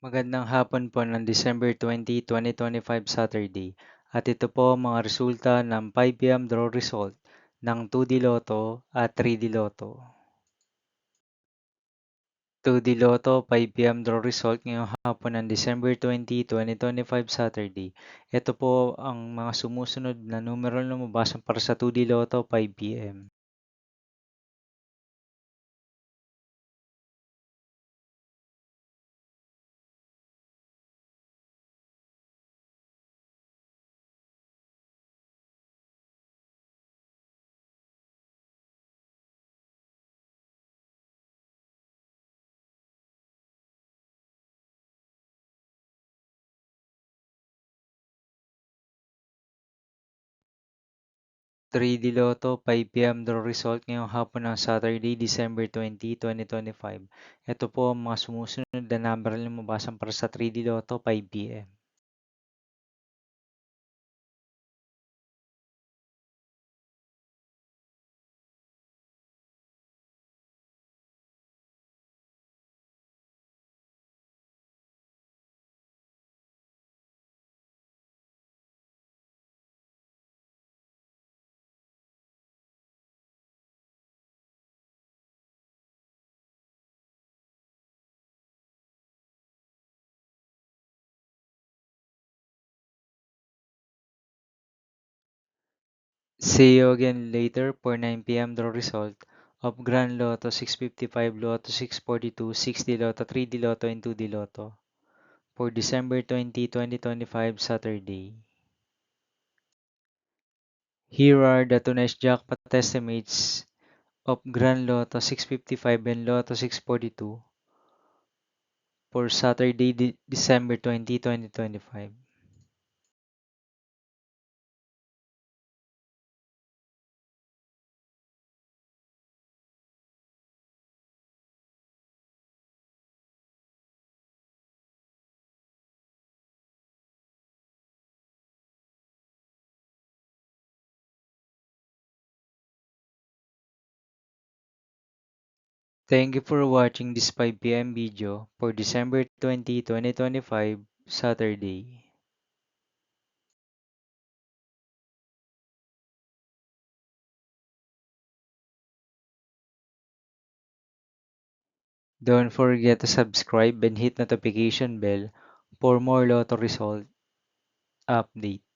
Magandang hapon po ng December 20, 2025 Saturday. At ito po ang mga resulta ng 5 p.m. draw result ng 2D Lotto at 3D Lotto. 2D Lotto 5 p.m. draw result ngayong hapon ng December 20, 2025 Saturday. Ito po ang mga sumusunod na numero na lumabas para sa 2D Lotto 5 p.m. 3D Lotto 5 p.m. draw result ngayong hapon ng Saturday, December 20, 2025. Ito po ang mga sumusunod na number na lumabasan para sa 3D Lotto 5 p.m. See you again later for 9 p.m. draw result of Grand Lotto 655, Lotto 642, 6D Lotto, 3D Lotto, and 2D Lotto for December 20, 2025 Saturday. Here are the tonight's jackpot estimates of Grand Lotto 655 and Lotto 642 for Saturday, December 20, 2025. Thank you for watching this 5 p.m. video for December 20, 2025 Saturday. Don't forget to subscribe and hit notification bell for more Lotto result update.